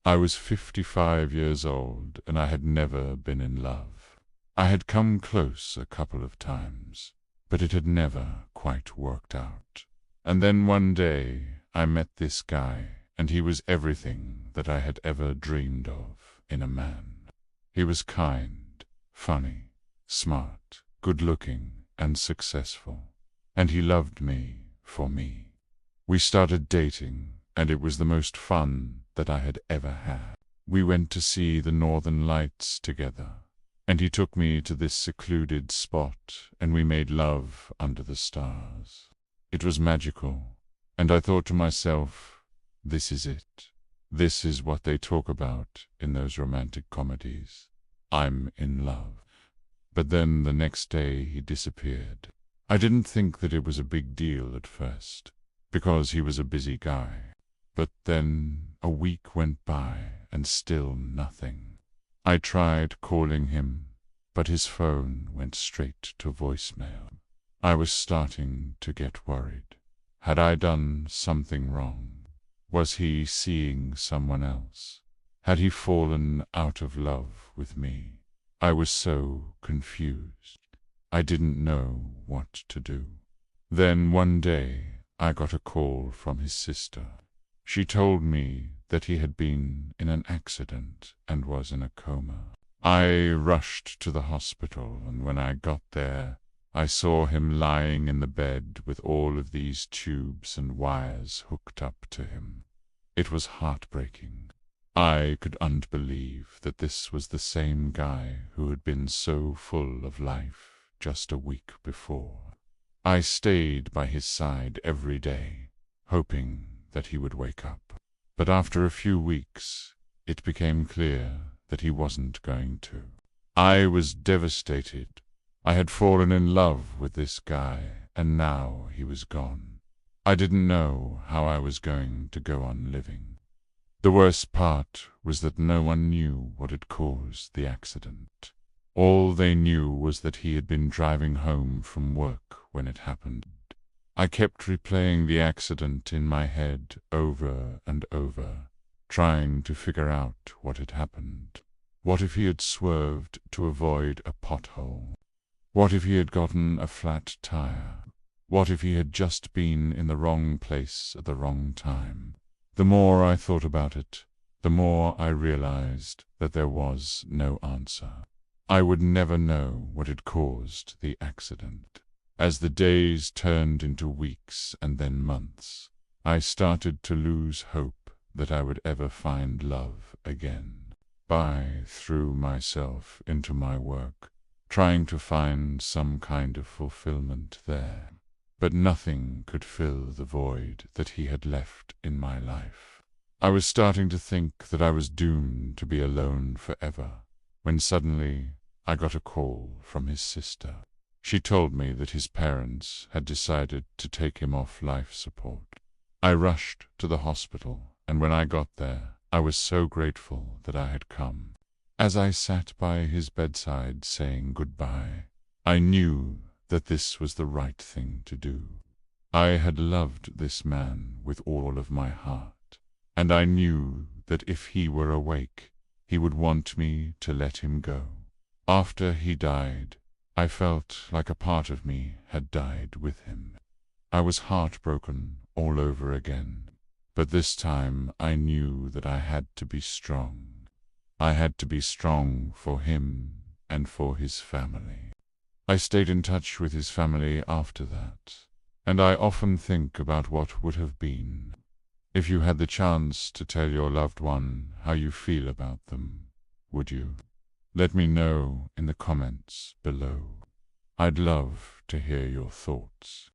I was 55 years old, and I had never been in love. I had come close a couple of times, but it had never quite worked out. And then one day I met this guy, and he was everything that I had ever dreamed of in a man. He was kind, funny, smart, good-looking, and successful, and he loved me for me. We started dating, and it was the most fun that I had ever had. We went to see the Northern Lights together, and he took me to this secluded spot, and we made love under the stars. It was magical, and I thought to myself, this is it. This is what they talk about in those romantic comedies. I'm in love. But then the next day he disappeared. I didn't think that it was a big deal at first, because he was a busy guy. But then a week went by, and still nothing. I tried calling him, but his phone went straight to voicemail. I was starting to get worried. Had I done something wrong? Was he seeing someone else? Had he fallen out of love with me? I was so confused. I didn't know what to do. Then one day I got a call from his sister. She told me that he had been in an accident and was in a coma. I rushed to the hospital, and when I got there, I saw him lying in the bed with all of these tubes and wires hooked up to him. It was heartbreaking. I couldn't believe that this was the same guy who had been so full of life just a week before. I stayed by his side every day, hoping that he would wake up. But after a few weeks, it became clear that he wasn't going to. I was devastated. I had fallen in love with this guy, and now he was gone. I didn't know how I was going to go on living. The worst part was that no one knew what had caused the accident. All they knew was that he had been driving home from work when it happened. I kept replaying the accident in my head over and over, trying to figure out what had happened. What if he had swerved to avoid a pothole? What if he had gotten a flat tire? What if he had just been in the wrong place at the wrong time? The more I thought about it, the more I realized that there was no answer. I would never know what had caused the accident. As the days turned into weeks and then months, I started to lose hope that I would ever find love again. I threw myself into my work, trying to find some kind of fulfillment there. But nothing could fill the void that he had left in my life. I was starting to think that I was doomed to be alone forever, when suddenly I got a call from his sister. She told me that his parents had decided to take him off life support. I rushed to the hospital, and when I got there, I was so grateful that I had come. As I sat by his bedside saying goodbye, I knew that this was the right thing to do. I had loved this man with all of my heart, and I knew that if he were awake, he would want me to let him go. After he died, I felt like a part of me had died with him. I was heartbroken all over again, but this time I knew that I had to be strong. I had to be strong for him and for his family. I stayed in touch with his family after that, and I often think about what would have been. If you had the chance to tell your loved one how you feel about them, would you? Let me know in the comments below. I'd love to hear your thoughts.